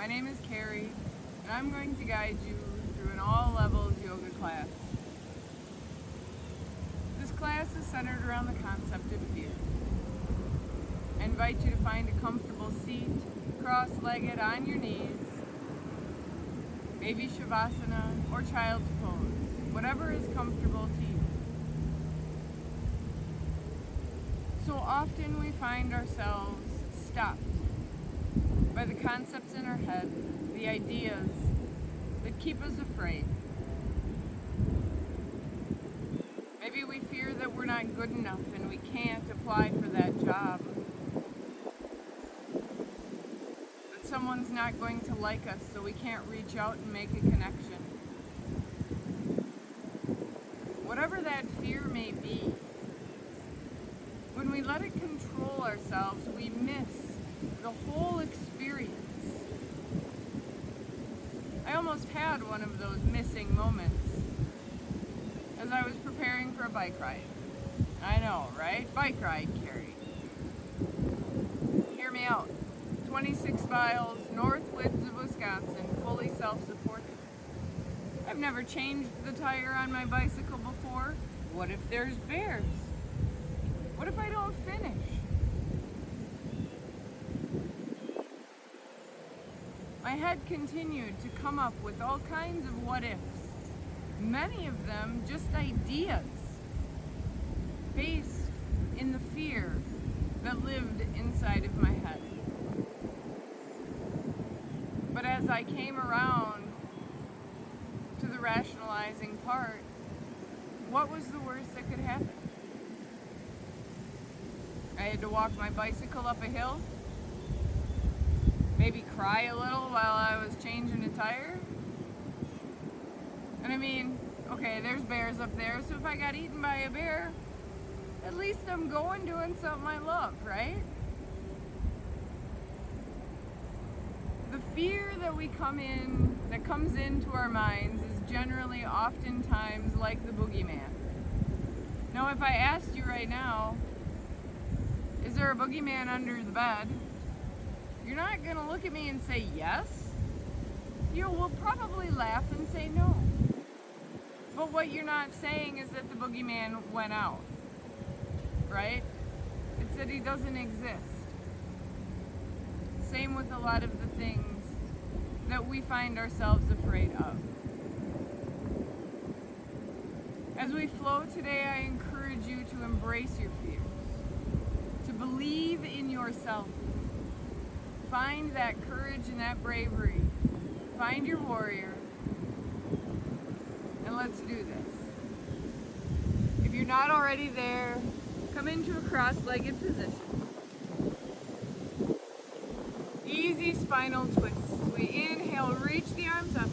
My name is Carrie, and I'm going to guide you through an all-levels yoga class. This class is centered around the concept of fear. I invite you to find a comfortable seat, cross-legged on your knees, maybe Shavasana or Child's Pose, whatever is comfortable to you. So often we find ourselves stopped by the concepts in our head, the ideas that keep us afraid. Maybe we fear that we're not good enough and we can't apply for that job. That someone's not going to like us, so we can't reach out and make a connection. Whatever that fear may be, when we let it control ourselves, we miss the whole experience. I almost had one of those missing moments as I was preparing for a bike ride. I know, right? Bike ride, Carrie. Hear me out. 26 miles, north winds of Wisconsin, fully self-supported. I've never changed the tire on my bicycle before. What if there's bears? What if I don't finish? My head continued to come up with all kinds of what ifs, many of them just ideas, based in the fear that lived inside of my head. But as I came around to the rationalizing part, what was the worst that could happen? I had to walk my bicycle up a hill, maybe cry a little while I was changing a tire. And I mean, okay, there's bears up there, so if I got eaten by a bear, at least I'm going doing something I love, right? The fear that comes into our minds is generally oftentimes like the boogeyman. Now, if I asked you right now, is there a boogeyman under the bed? You're not going to look at me and say yes. You will probably laugh and say no. But what you're not saying is that the boogeyman went out, right? It's that he doesn't exist. Same with a lot of the things that we find ourselves afraid of. As we flow today, I encourage you to embrace your fears, to believe in yourself. Find that courage and that bravery. Find your warrior. And let's do this. If you're not already there, come into a cross-legged position. Easy spinal twists. We inhale, reach the arms up.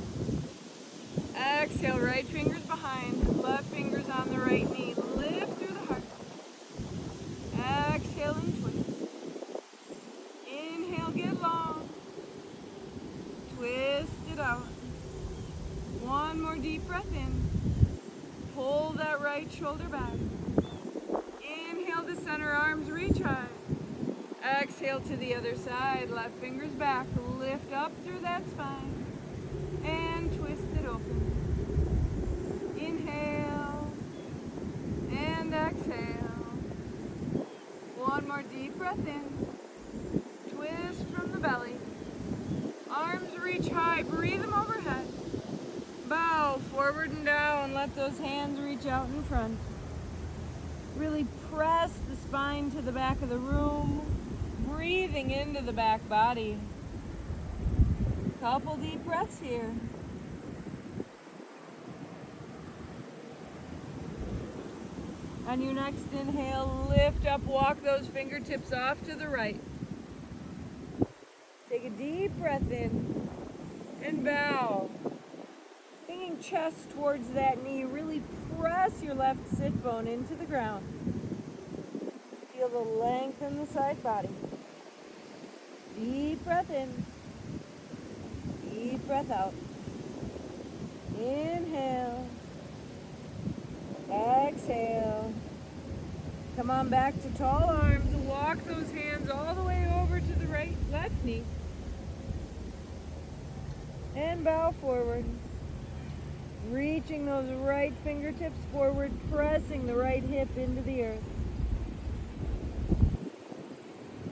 Exhale, right fingers behind, left fingers on the right knee. Lift through the heart. Exhale and twist. Inhale, get long. Twist it out. One more deep breath in. Pull that right shoulder back. Inhale to center, arms reach high. Exhale to the other side, left fingers back. Lift up through that spine. And twist it open. Inhale. And exhale. One more deep breath in. Twist from the belly. Arms reach high, breathe them overhead. Bow forward and down, let those hands reach out in front. Really press the spine to the back of the room, breathing into the back body. Couple deep breaths here. On your next inhale, lift up, walk those fingertips off to the right. Take a deep breath in and bow. Bringing chest towards that knee, really press your left sit bone into the ground. Feel the length in the side body. Deep breath in. Deep breath out. Inhale. Exhale. Come on back to tall arms. Walk those hands all the way over to the left knee. And bow forward. Reaching those right fingertips forward, pressing the right hip into the earth.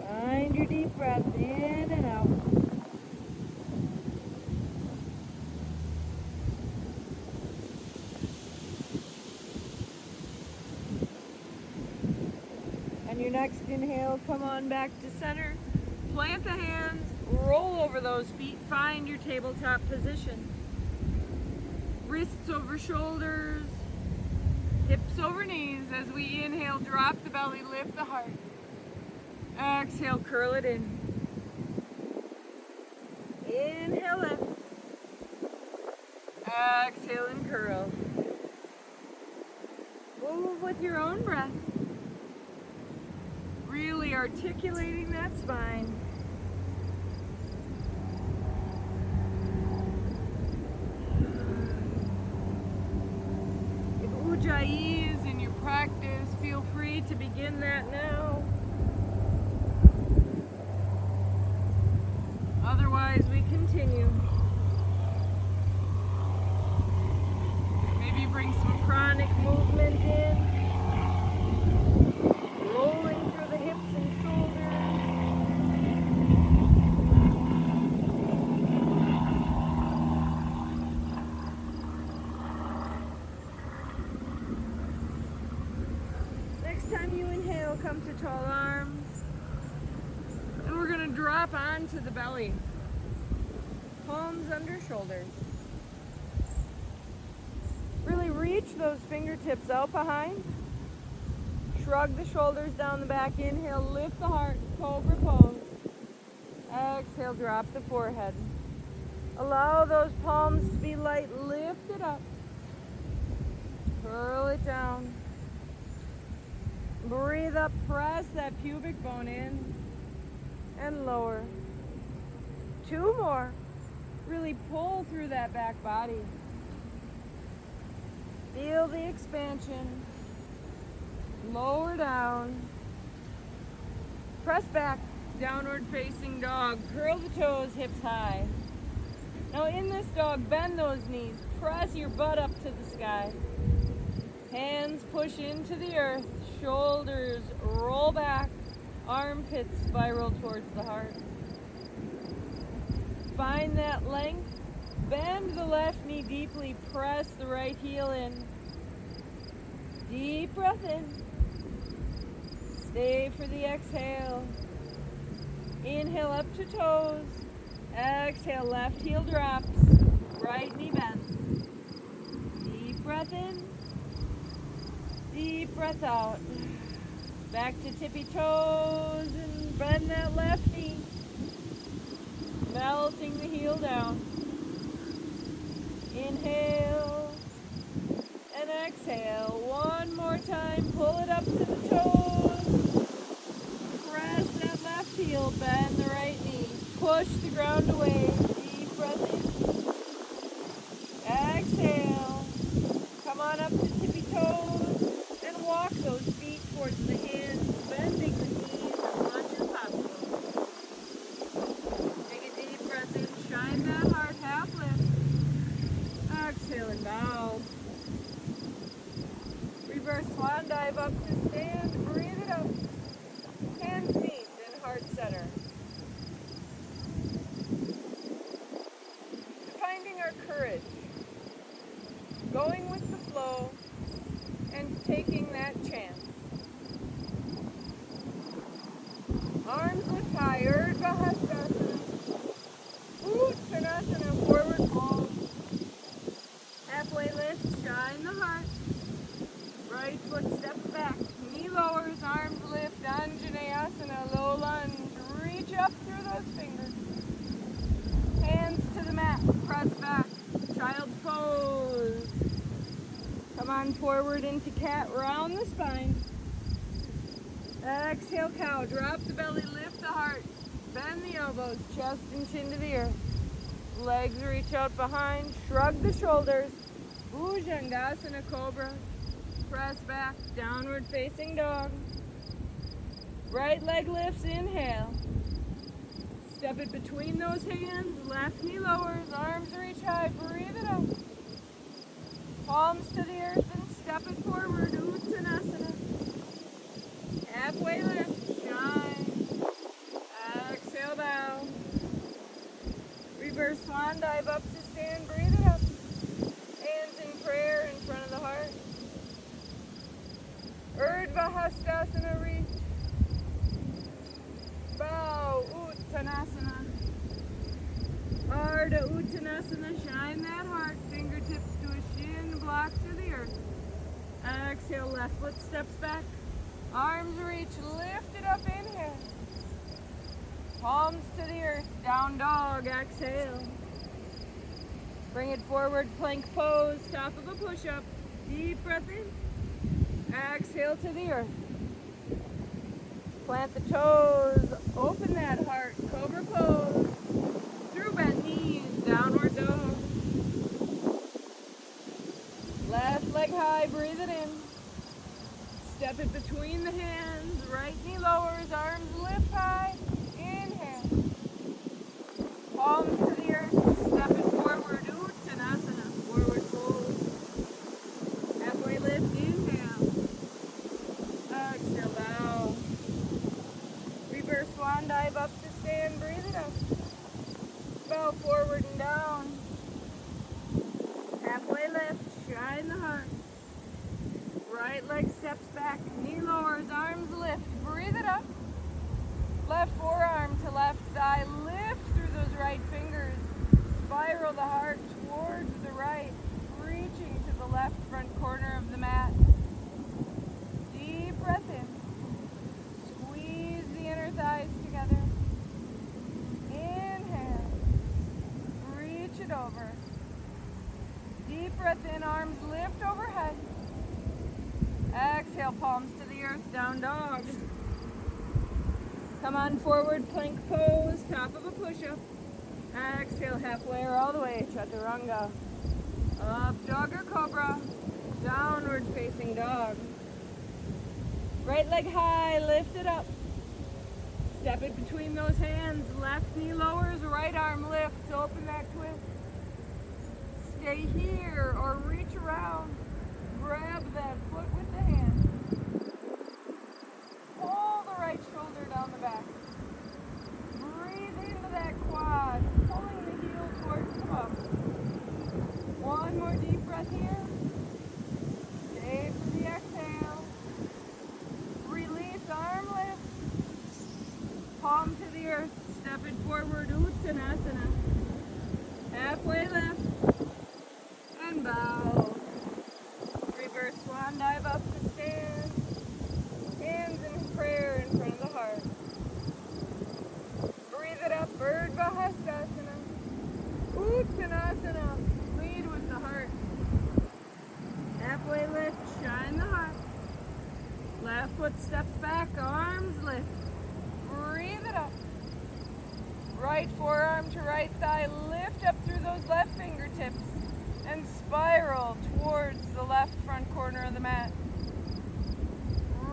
Find your deep breath in and out. On your next inhale, come on back to center. Plant the hands, roll over those feet, find your tabletop position. Wrists over shoulders, hips over knees. As we inhale, drop the belly, lift the heart. Exhale, curl it in. Inhale, lift. Exhale and curl. Move with your own breath. Really articulating that spine. If Ujjayi is in your practice, feel free to begin that now. Otherwise, we continue. Maybe bring some chronic movement in. Rolling through the hips and shoulders. Next time you inhale, come to tall arms. And we're going to drop onto the belly. Palms under shoulders. Really reach those fingertips out behind. Shrug the shoulders down the back. Inhale, lift the heart, cobra pose. Exhale, drop the forehead. Allow those palms to be light. Lift it up. Curl it down. Breathe up, press that pubic bone in and lower. 2 more. Really pull through that back body. Feel the expansion. Lower down. Press back. Downward facing dog. Curl the toes, hips high. Now in this dog, bend those knees. Press your butt up to the sky. Hands push into the earth. Shoulders roll back. Armpits spiral towards the heart. Find that length. Bend the left knee deeply. Press the right heel in. Deep breath in. Stay for the exhale. Inhale up to toes. Exhale, left heel drops. Right knee bends. Deep breath in. Deep breath out. Back to tippy toes and bend that left knee. Melting the heel down. Inhale and exhale. One more time. Pull it up to the toes. Press that left heel. Bend the right knee. Push the ground away. Deep breath in. Exhale. Come on up to tippy toes and walk those feet towards the hands, bending the knees as much as possible. Take a deep breath in. Shine that heart. Half lift. Exhale and bow. Reverse swan dive up to stand. Breathe it up. Hands meet in heart center. Finding our courage. Going with the flow and taking that chance. Arms lift high. Urdhva Hastasana. Uttanasana. Forward fold. Halfway lift, shine the heart. Right foot steps back. Knee lowers, arms lift. Anjaneyasana, low lunge. Reach up through those fingers. Hands to the mat. Press back. Child's pose. Come on forward into cat. Round the spine. Exhale, cow. Drop the belly. Lift the heart. Bend the elbows. Chest and chin to the earth. Legs reach out behind. Shrug the shoulders. Bhujangasana Cobra. Press back. Downward facing dog. Right leg lifts. Inhale. Step it between those hands, left knee lowers, arms reach high, breathe it out. Palms to the earth and step it forward, Uttanasana. Halfway lift, shine. Exhale, bow. Reverse swan dive up to stand, breathe it up. Hands in prayer in front of the heart. Urdhva Hastasana, reach. Bow, Uttanasana. Ardha Uttanasana, shine that heart. Fingertips to a shin, blocks to the earth. Exhale, left foot steps back. Arms reach, lift it up, inhale. Palms to the earth, down dog, exhale. Bring it forward, plank pose, top of a push-up. Deep breath in. Exhale to the earth. Plant the toes, open that heart, cobra pose. Through bent knees, downward dog. Left leg high, breathe it in. Step it between the hands, right knee lowers, arms lift high. Inhale. Palms to the earth, step it forward, Uttanasana, forward fold. Halfway lift, inhale. Exhale, bow. Reverse swan dive up to stand, breathe it up. Bow forward and down. Halfway lift, shine the heart. Right leg steps back, knee lowers, arms lift, breathe it up. Left forearm to left thigh, lift through those right fingers. Spiral the heart towards the right, reaching to the left front corner of the mat. Deep breath in. Squeeze the inner thighs together. Inhale. Reach it over. Deep breath in, arms lift overhead. Exhale, palms to the earth, down dog. Come on forward, plank pose, top of a push-up. Exhale, halfway or all the way, chaturanga. Up dog or cobra, downward facing dog. Right leg high, lift it up. Step it between those hands, left knee lowers, right arm lifts, open that twist. Stay here or reach around. Grab that foot with the hand. Pull the right shoulder down the back. Breathe into that quad, pulling the heel towards the bum. One more deep breath here. Stay for the exhale. Release, arm lift. Palm to the earth, step it forward, Uttanasana. Halfway lift. And bow. Reverse swan dive up to stand. Hands in prayer in front of the heart. Breathe it up, Urdhva Hastasana. Uttanasana. Lead with the heart. Halfway lift, shine the heart. Left foot steps back, arms lift. Breathe it up. Right forearm to right thigh, lift up through those left fingertips. And spiral towards the left front corner of the mat.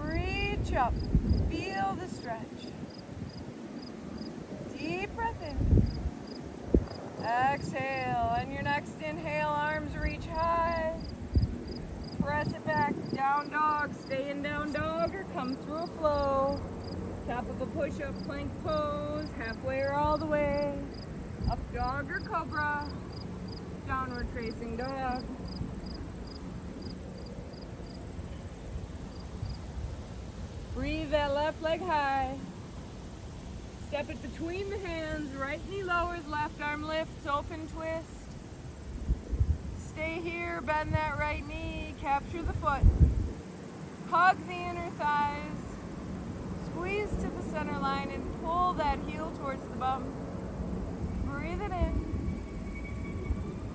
Reach up. Feel the stretch. Deep breath in. Exhale. And your next inhale, arms reach high. Press it back. Down dog. Stay in down dog or come through a flow. Top of a push-up, plank pose. Halfway or all the way. Up dog or cobra. Downward facing dog. Breathe that left leg high. Step it between the hands. Right knee lowers, left arm lifts, open twist. Stay here, bend that right knee, capture the foot. Hug the inner thighs. Squeeze to the center line and pull that heel towards the bum. Breathe it in.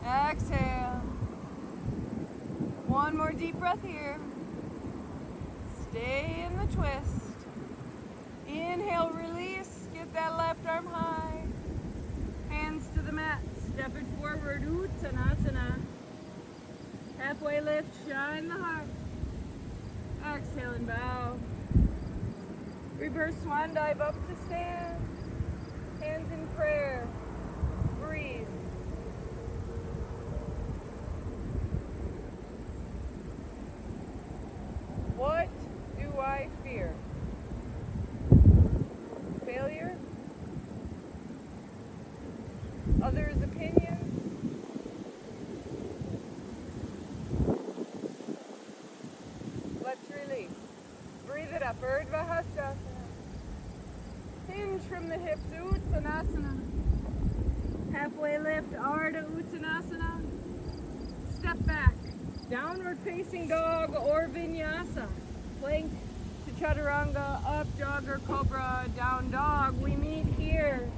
Exhale. One more deep breath here. Stay in the twist. Inhale, release. Get that left arm high. Hands to the mat. Step it forward. Uttanasana. Halfway lift. Shine the heart. Exhale and bow. Reverse swan dive up to stand. Hands in prayer. Breathe. What do I fear? Failure? Others' opinions? Let's release. Breathe it up. Urdhva Hastasana. Hinge from the hips. Uttanasana. Halfway lift. Ardha Uttanasana. Step back. Downward facing dog or vinyasa. Plank to chaturanga. Up dog or cobra. Down dog. We meet here.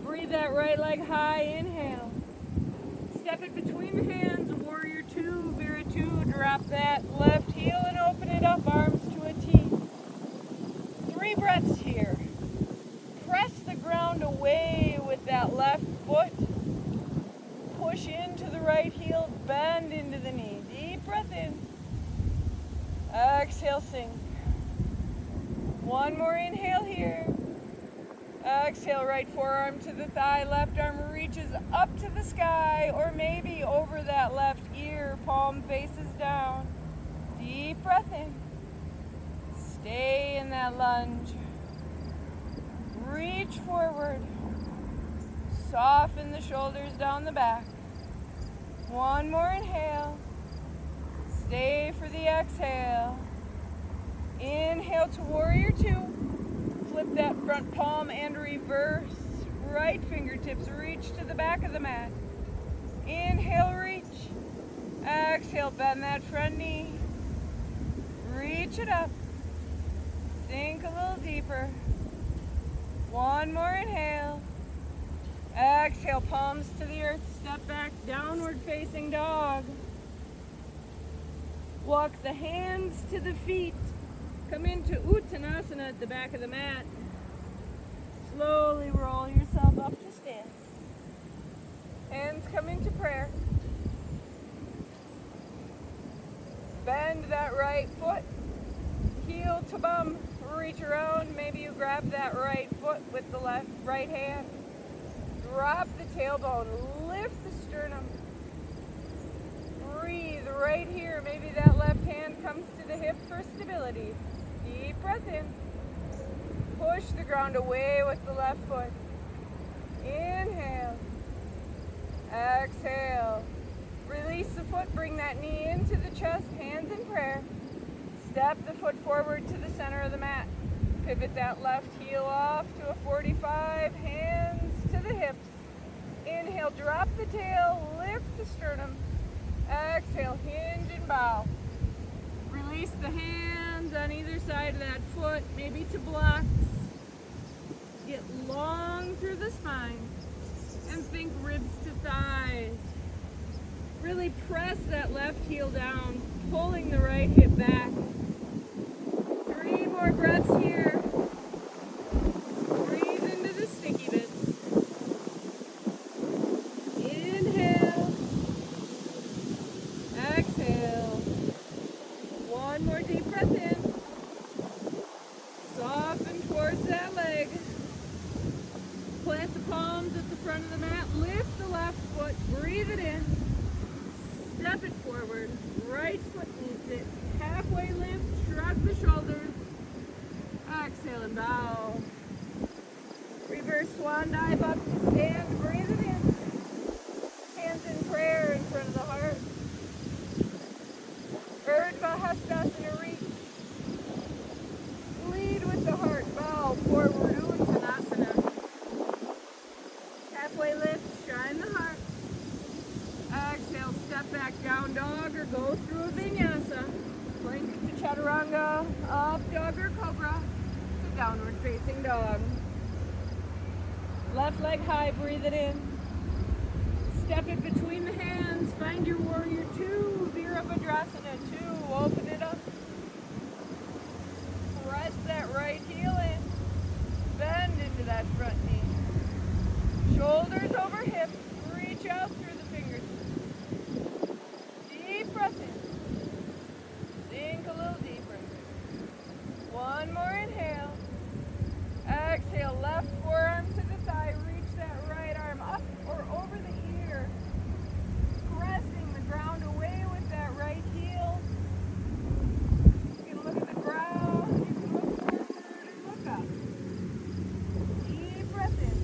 Breathe that right leg high. Inhale. Step it between the hands. Warrior 2, Vira 2. Drop that left heel and open it up. Arms to a T. 3 breaths here. Press the ground away with that left foot. Push into the right heel. Bend into the knee. Deep breath in. Exhale, sink. One more inhale here. Exhale, right forearm to the thigh, left arm reaches up to the sky, or maybe over that left ear, palm faces down. Deep breath in. Stay in that lunge. Reach forward. Soften the shoulders down the back. One more inhale. Stay for the exhale. Inhale to warrior 2. Flip that front palm and reverse. Right fingertips reach to the back of the mat. Inhale, reach. Exhale, bend that front knee. Reach it up. Sink a little deeper. One more inhale. Exhale, palms to the earth. Step back, downward facing dog. Walk the hands to the feet. Come into Uttanasana at the back of the mat. Slowly roll yourself up to stand. Hands come into prayer. Bend that right foot. Heel to bum. Reach around. Maybe you grab that right foot with the right hand. Drop the tailbone. Lift the sternum. Breathe right here. Maybe that left hand comes to the hip for stability. Deep breath in. Push the ground away with the left foot. Inhale. Exhale. Release the foot. Bring that knee into the chest. Hands in prayer. Step the foot forward to the center of the mat. Pivot that left heel off to a 45. Hands to the hips. Inhale. Drop the tail. Lift the sternum. Exhale. Hinge and bow. Release the hands on either side of that foot, maybe to blocks. Get long through the spine and think ribs to thighs. Really press that left heel down, pulling the right hip back. 3 more breaths here. Breathe into the sticky bits. Inhale. Exhale. One more deep breath in. Soften towards that leg. Plant the palms at the front of the mat. Lift the left foot. Breathe it in. Step it forward. Right foot needs it. Halfway lift. Shrug the shoulders. Exhale and bow. Reverse swan dive up to stand. Breathe it in. Hands in prayer in front of the heart. Urdhva Hastasana, reach. Lead with the heart. Bow forward. Uttanasana. Halfway lift. Shine the heart. Exhale. Step back. Down dog or go through a vinyasa. Plank to chaturanga. Up dog or cobra. To downward facing dog. Left leg high. Breathe it in. Step it between the hands. Find your warrior 2. Virabhadrasana 2. Open it up. Press that right heel in. Bend into that front knee. Shoulders over hips. Reach out through the fingertips. Deep breath in. Sink a little deeper. One more inhale. Exhale, left forearm to the thigh. Reach that right arm up or over the ear. Pressing the ground away with that right heel. You can look at the ground. You can look forward and look up. Deep breath in.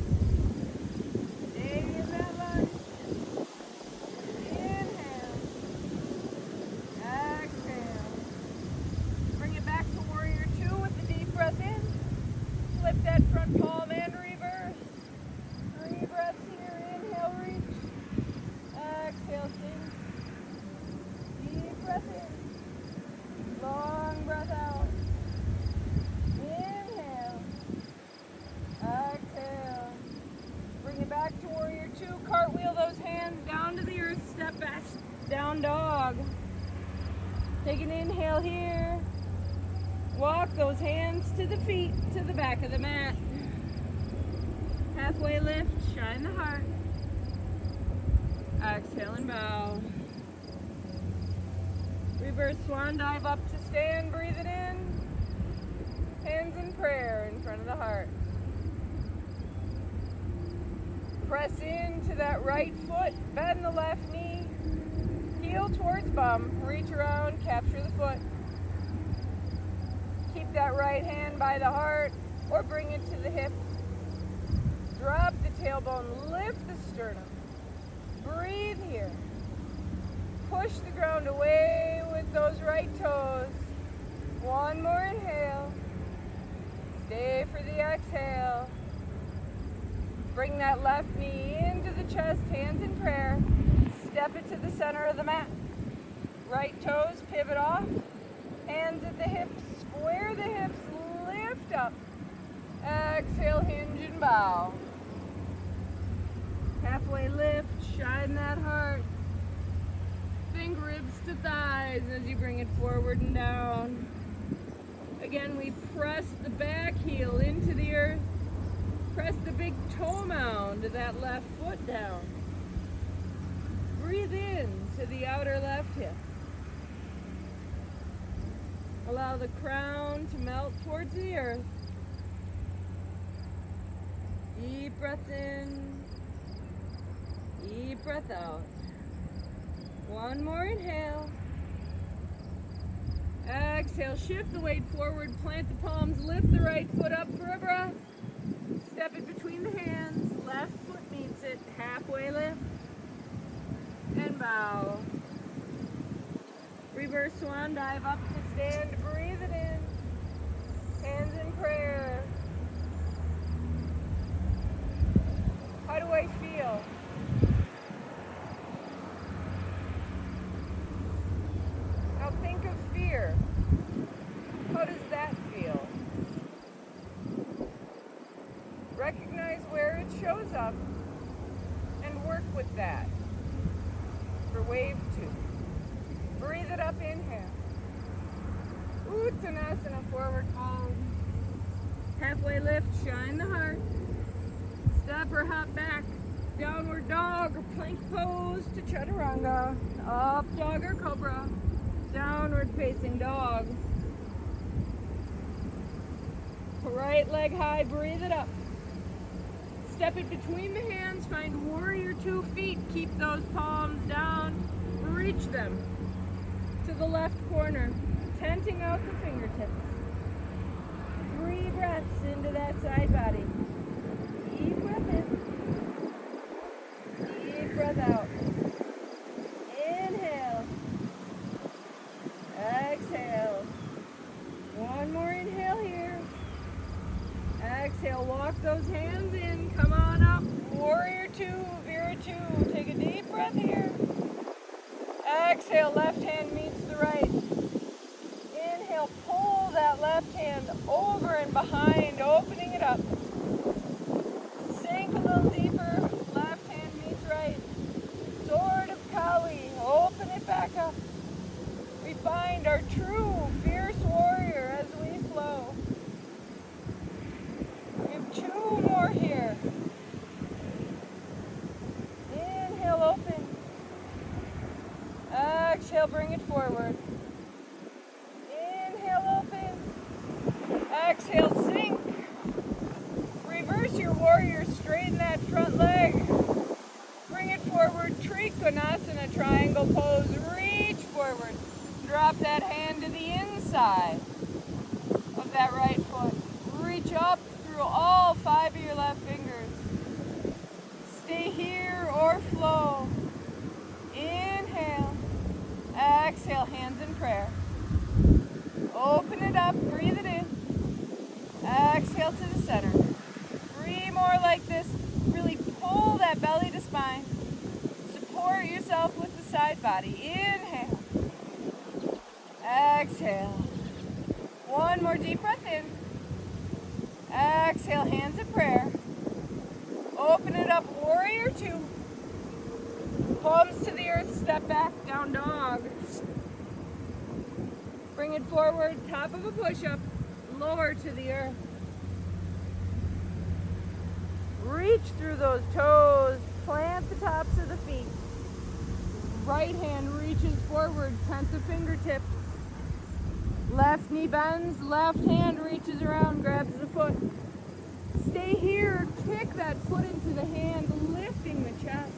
Stay in that lunge. Inhale. Exhale. Bring it back to warrior two with the deep breath in. Flip that front palm and reverse. 3 breaths here. Inhale, reach. Exhale, sink. Deep breath in. Long breath out. Inhale. Exhale. Bring it back to warrior two. Cartwheel those hands down to the earth. Step back. Down dog. Take an inhale here. Walk those hands to the feet, to the back of the mat. Halfway lift, shine the heart. Exhale and bow. Reverse swan dive up to stand, breathe it in. Hands in prayer in front of the heart. Press into that right foot, bend the left knee. Heel towards bum, reach around, capture the foot. Keep that right hand by the heart or bring it to the hip. Drop the tailbone, lift the sternum. Breathe here. Push the ground away with those right toes. One more inhale. Stay for the exhale. Bring that left knee into the chest, hands in prayer. Step it to the center of the mat. Right toes pivot off. Hands at the hips, square the hips, lift up. Exhale, hinge and bow. Halfway lift, shine that heart. Think ribs to thighs as you bring it forward and down. Again, we press the back heel into the earth. Press the big toe mound of that left foot down. Breathe in to the outer left hip. Allow the crown to melt towards the earth. Deep breath in. Deep breath out. One more inhale. Exhale, shift the weight forward, plant the palms, lift the right foot up for a breath. Step it between the hands, left foot meets it, halfway lift. And bow. Reverse swan dive up to stand, breathe it in. Hands in prayer. How do I feel? Now think of fear. How does that feel? Recognize where it shows up and work with that for wave two. Breathe it up, inhale. Uttanasana, forward fold. Halfway lift, shine the heart. Step or hop back. Downward dog or plank pose to chaturanga. Up dog or cobra. Downward facing dog. Right leg high, breathe it up. Step it between the hands, find warrior 2 feet. Keep those palms down, reach them to the left corner, tenting out the fingertips. 3 breaths into that side body. Deep breath in. Deep breath out. Inhale. Exhale. One more inhale here. Exhale, walk those hands in. Come on up. Warrior 2, Vera 2. Take a deep breath here. Exhale, left hand meets the right. Inhale, pull that left hand over and behind, opening it up. Sink a little deeper. Left hand meets right. Sword of Kali. Open it back up. We find our true fierce warrior as we flow. We have 2 more here. Inhale, open. Exhale, bring it forward. Inhale, open. Exhale, sink. heel pose, reach forward. Drop that hand to the inside of that right foot. Reach up through all 5 of your left fingers. Stay here or flow. Inhale. Exhale, hands in prayer. Open it up, breathe it in. Exhale to the center. 3 more like this. Really pull that belly to spine. Support yourself with the side body. Inhale. Exhale. 1 more deep breath in. Exhale, hands in prayer. Open it up, warrior 2. Palms to the earth, step back, down dog. Bring it forward, top of a push-up, lower to the earth. Reach through those toes, plant the tops of the feet. Right hand reaches forward, tent the fingertips. Left knee bends, left hand reaches around, grabs the foot. Stay here, kick that foot into the hand, lifting the chest.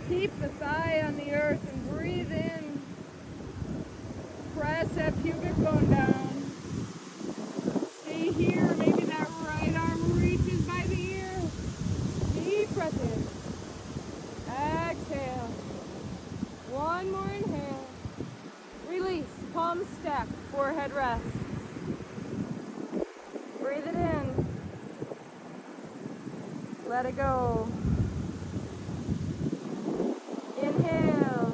Keep the thigh on the earth and breathe in. Press that pubic bone down. Stay here, maybe that right arm reaches by the ear. Deep breath in. Exhale. 1 more inhale. Release, palms stack, forehead rests. Breathe it in. Let it go. Inhale.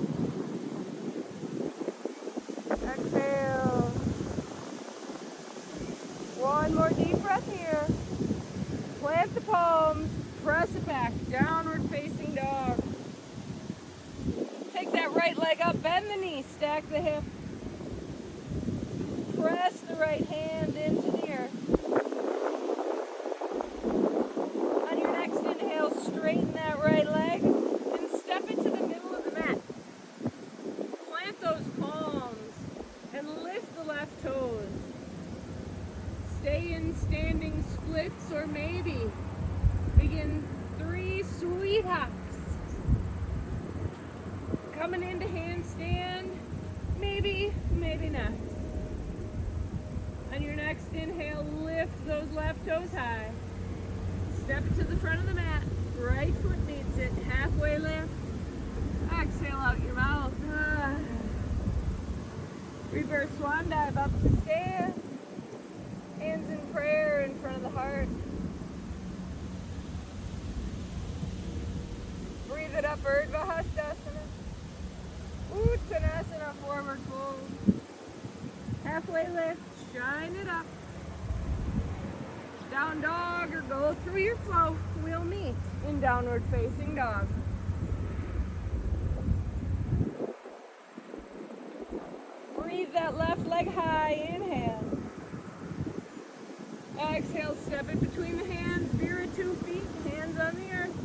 Exhale. 1 more deep breath here. Plant the palms, press it back, downward facing dog. Take that right leg up, bend the knee, stack the hip. Press the right hand into the earth. On your next inhale, straighten that right leg and step into the middle of the mat. Plant those palms and lift the left toes. Stay in standing splits or maybe begin 3 sweet hops. Coming into handstand, maybe, maybe not. On your next inhale, lift those left toes high. Step it to the front of the mat. Right foot meets it. Halfway lift. Exhale out your mouth. Reverse swan dive up to stand. Hands in prayer in front of the heart. Breathe it up, Urdhva Hastasana. Uttanasana, forward fold. Halfway lift, shine it up. Down dog or go through your flow. We'll meet in downward facing dog. Breathe that left leg high, inhale. Exhale, step it between the hands, mirror 2 feet, hands on the earth.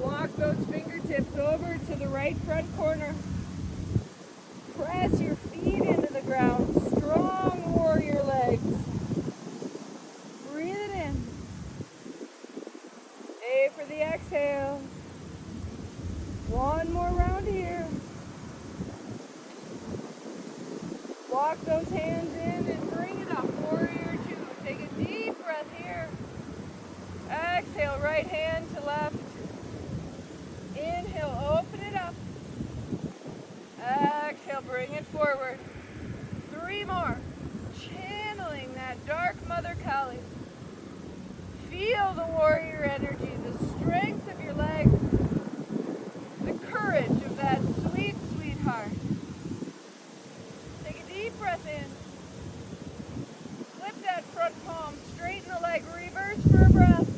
Walk those fingertips over to the right front corner. Press your feet into the ground, strong warrior legs. Breathe it in. Stay for the exhale. 1 more round here. Walk those hands in and bring it up, warrior 2. Take a deep breath here. Exhale, right hand to left. Inhale, open it up. Exhale, bring it forward. 3 more. Channeling that dark Mother Kali. Feel the warrior energy, the strength of your legs, the courage of that sweet, sweet heart. Take a deep breath in. Flip that front palm, straighten the leg, reverse for a breath.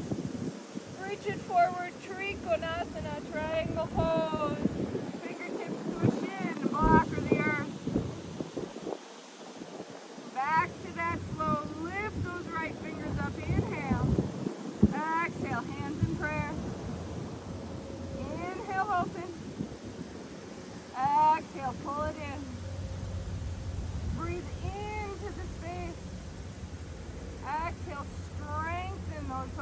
Reach it forward, Trikonasana, triangle pose. Fingertips to a shin, block or the earth. Back to that flow, lift those right fingers up, inhale. Exhale, hands in prayer. Inhale, open. Exhale, pull it in. Breathe into the space. Exhale, strengthen those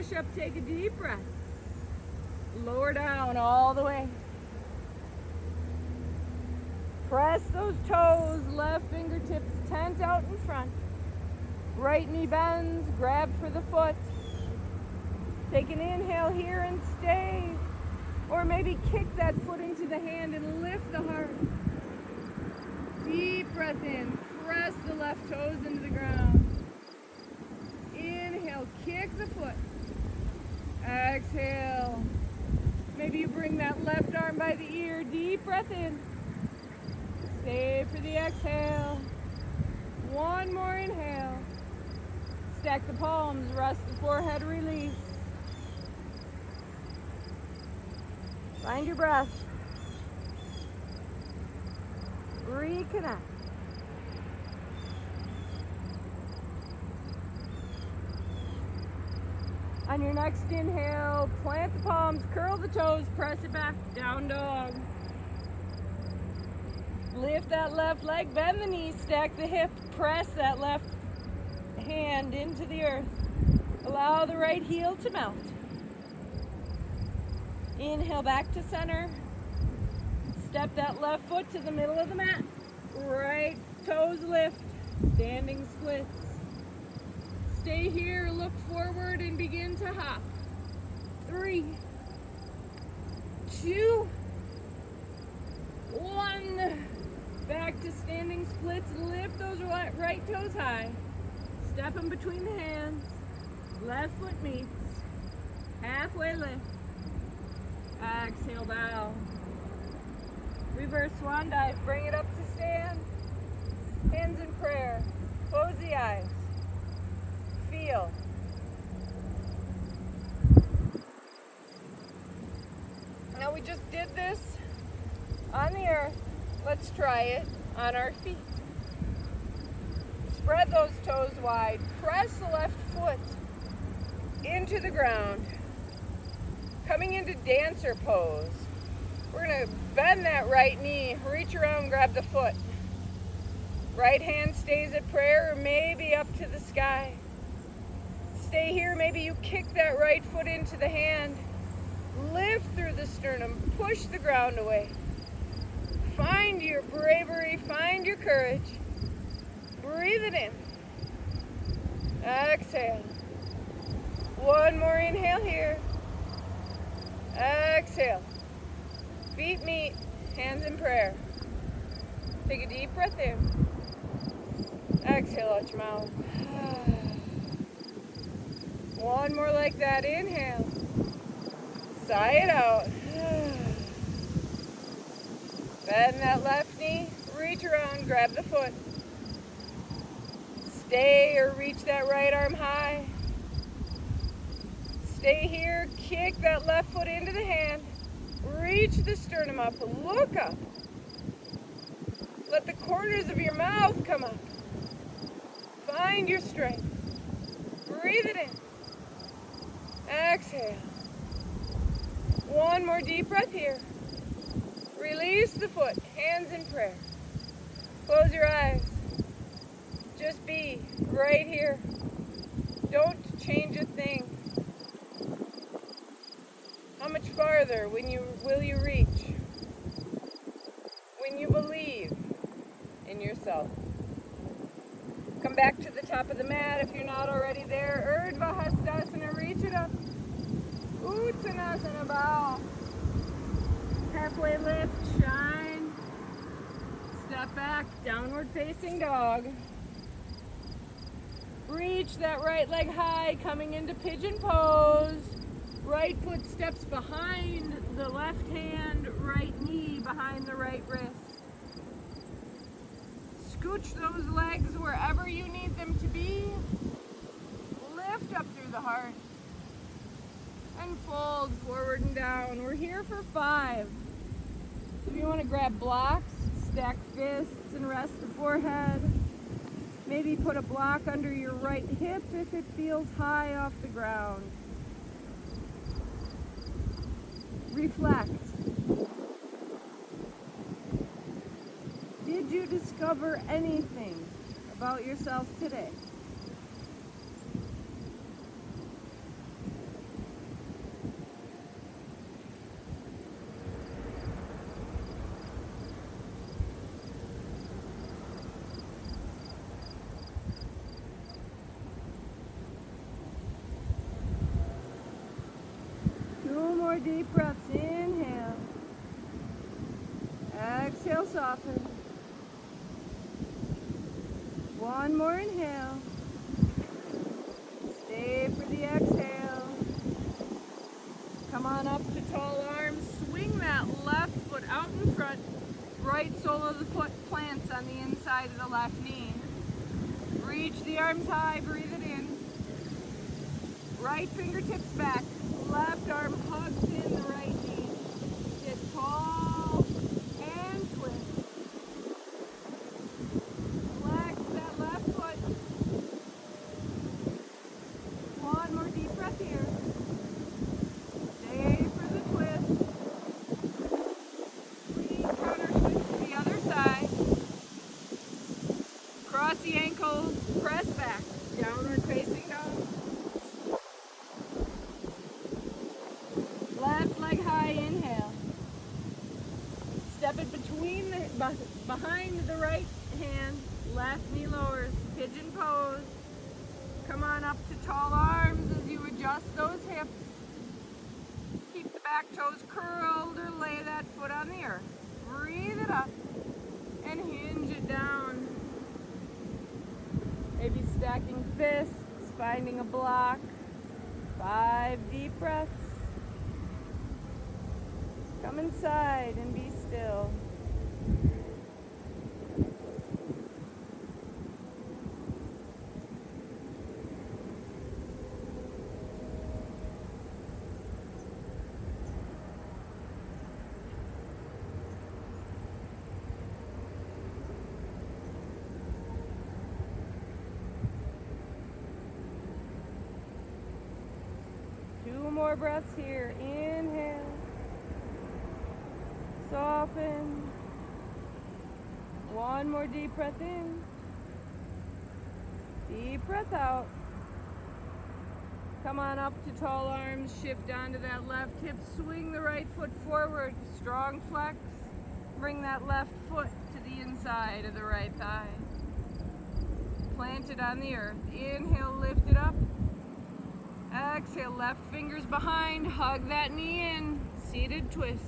push up, take a deep breath. Lower down all the way. Press those toes, left fingertips tent out in front. Right knee bends, grab for the foot. Take an inhale here and stay. Or maybe kick that foot into the hand and lift the heart. Deep breath in, press the left toes into the ground. Inhale, kick the foot. Exhale. Maybe you bring that left arm by the ear, deep breath in. Stay for the exhale. One more inhale. Stack the palms, rest the forehead, release. Find your breath. Reconnect. On your next inhale, plant the palms, curl the toes, press it back, down dog. Lift that left leg, bend the knee, stack the hip, press that left hand into the earth. Allow the right heel to melt. Inhale back to center. Step that left foot to the middle of the mat. Right toes lift, standing splits. Stay here, look forward and begin to hop. 3, 2, 1. Back to standing splits. Lift those right toes high. Step them between the hands. Left foot meets. Halfway lift. Exhale, bow. Reverse swan dive. Bring it up to stand. Hands in prayer. Close the eyes. Feel. Now we just did this on the earth. Let's try it on our feet. Spread those toes wide. Press the left foot into the ground. Coming into dancer pose. We're going to bend that right knee. Reach around, grab the foot. Right hand stays at prayer or maybe up to the sky. Stay here. Maybe you kick that right foot into the hand. Lift through the sternum. Push the ground away. Find your bravery. Find your courage. Breathe it in. Exhale. One more inhale here. Exhale. Feet meet. Hands in prayer. Take a deep breath in. Exhale out your mouth. One more like that. Inhale. Sigh it out. Bend that left knee. Reach around. Grab the foot. Stay or reach that right arm high. Stay here. Kick that left foot into the hand. Reach the sternum up. Look up. Let the corners of your mouth come up. Find your strength. Breathe it in. Exhale. One more deep breath here. Release the foot. Hands in prayer. Close your eyes. Just be right here. Don't change a thing. How much farther will you reach? When you believe in yourself. Come back to the top of the mat if you're not already there. Urdhva Hastasana, reach it up. Uttanasana, bow. Halfway lift, shine. Step back, downward facing dog. Reach that right leg high, coming into pigeon pose. Right foot steps behind the left hand, right knee behind the right wrist. Scooch those legs wherever you need them to be. Lift up through the heart. And fold forward and down. We're here for 5. If you want to grab blocks, stack fists and rest the forehead. Maybe put a block under your right hip if it feels high off the ground. Reflect. Did you discover anything about yourself today? deep breaths. Inhale. Exhale, soften. One more inhale. Stay for the exhale. Come on up to tall arms. Swing that left foot out in front. Right sole of the foot plants on the inside of the left knee. Reach the arms high. Breathe it in. Right fingertips back. Left arm hugs in the right knee. Get tall and twist. Flex that left foot. One more deep breath here. Stay for the twist. Sweet counter twist to the other side. Cross the ankles. Press back. Downward facing dog. Left leg high, inhale. Step it between behind the right hand, left knee lowers, pigeon pose. Come on up to tall arms as you adjust those hips. Keep the back toes curled or lay that foot on the earth. Breathe it up and hinge it down. Maybe stacking fists, finding a block. 5 deep breaths. Come inside and be still. Two more breaths here. Inhale. Soften. One more deep breath in. Deep breath out. Come on up to tall arms. Shift onto that left hip. Swing the right foot forward. Strong flex. Bring that left foot to the inside of the right thigh. Plant it on the earth. Inhale, lift it up. Exhale, left fingers behind. Hug that knee in. Seated twist.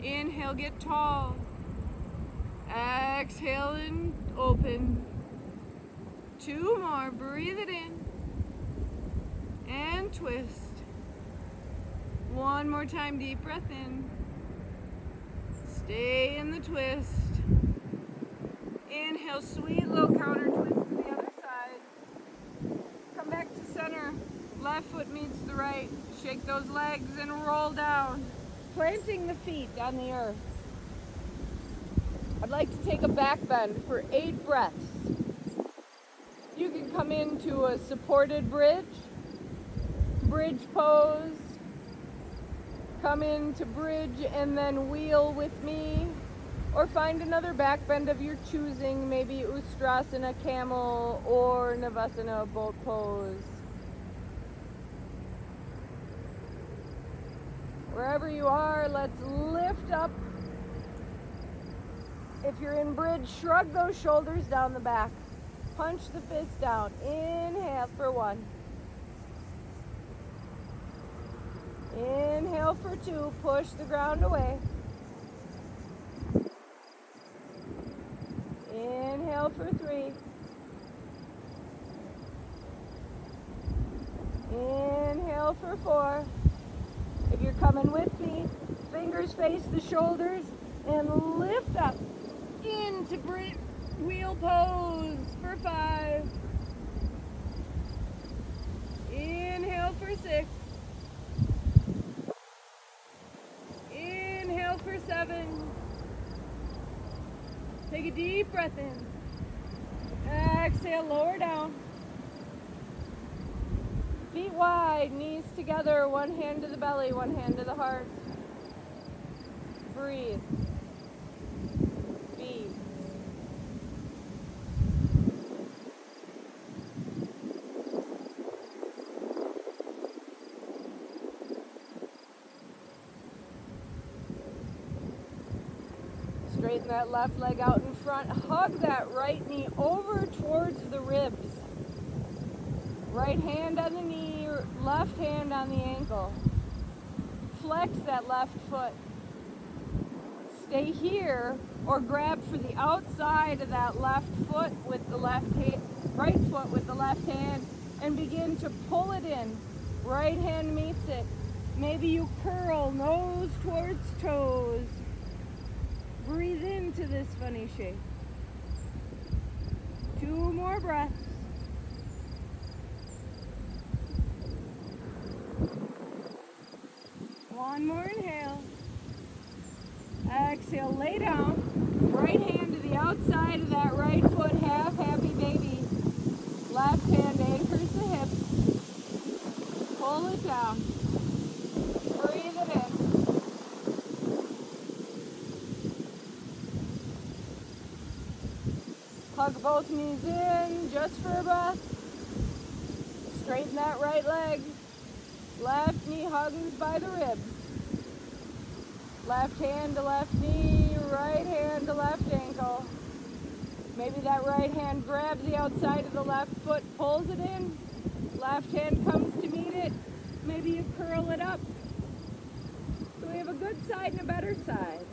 Inhale, get tall. Exhale and open. 2 more. Breathe it in. And twist. 1 more time. Deep breath in. Stay in the twist. Inhale, sweet low counter twist to the other side. Come back to center. Left foot meets the right. Shake those legs and roll down. Planting the feet on the earth. I'd like to take a back bend for 8 breaths. You can come into a supported bridge pose. Come into bridge and then wheel with me. Or find another back bend of your choosing, maybe Ustrasana, camel, or Navasana, boat pose. Wherever you are, let's lift up. If you're in bridge, shrug those shoulders down the back. Punch the fist down. Inhale for 1. Inhale for 2. Push the ground away. Inhale for 3. Inhale for 4. If you're coming with me, fingers face the shoulders and lift up into wheel pose for 5. Inhale for 6. Inhale for 7. Take a deep breath in. Exhale, lower down. Feet wide, knees together, one hand to the belly, one hand to the heart. Breathe. Be. Straighten that left leg out in front. Hug that right knee over towards the ribs. Right hand on the knee, left hand on the ankle. flex that left foot. Stay here or grab for the outside of that left foot with the left hand, right foot with the left hand, and begin to pull it in. Right hand meets it. Maybe you curl nose towards toes. Breathe into this funny shape. 2 more breaths. One more inhale. Exhale, lay down. Right hand to the outside of that right foot, half happy baby. Left hand anchors the hips. Pull it down. Breathe it in. Hug both knees in just for a breath. Straighten that right leg. Left knee hugs by the ribs. Left hand to left knee, right hand to left ankle. Maybe that right hand grabs the outside of the left foot, pulls it in. Left hand comes to meet it. Maybe you curl it up. So we have a good side and a better side.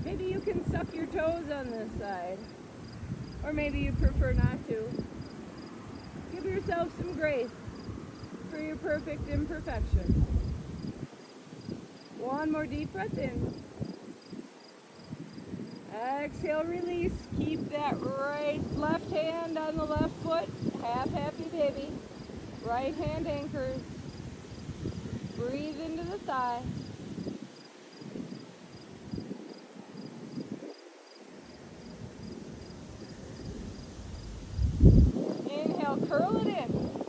Maybe you can suck your toes on this side. Or maybe you prefer not to. Give yourself some grace for your perfect imperfection. One more deep breath in. Exhale, release. Keep that left hand on the left foot. Half happy baby. Right hand anchors. Breathe into the thigh. Inhale, curl it in.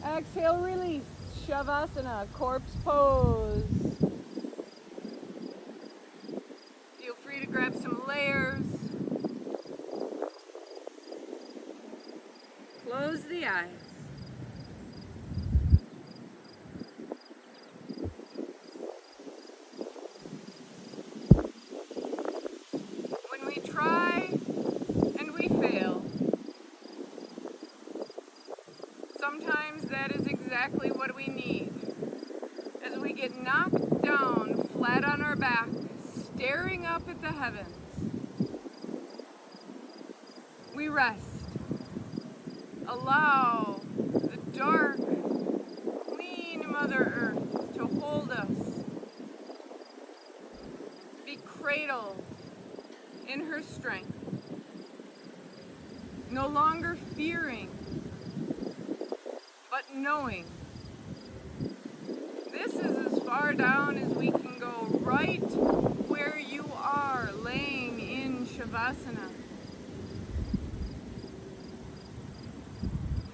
Exhale, release. Shavasana, corpse pose. Feel free to grab some layers. Close the eyes. When we try and we fail, sometimes that is exactly what we need. As we get knocked down flat on our back, staring up at the heavens, we rest. Allow the dark, clean Mother Earth to hold us. Be cradled in her strength. No longer fearing, but knowing. This is as far down as we can go, right where you are, laying in Shavasana.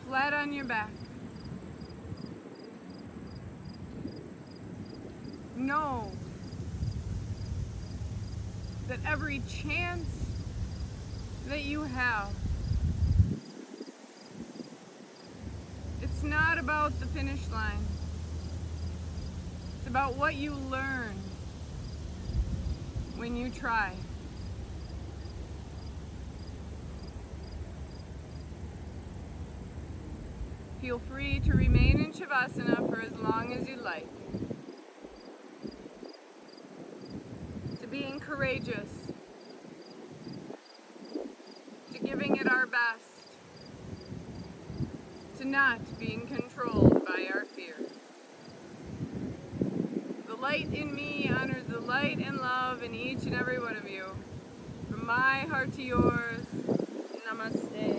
Flat on your back. Know that every chance that you have, it's not about the finish line. It's about what you learn when you try. Feel free to remain in Shavasana for as long as you like. To being courageous, to giving it our best, to not being controlled by our fear. The light in me honors the light and love in each and every one of you. From my heart to yours, namaste.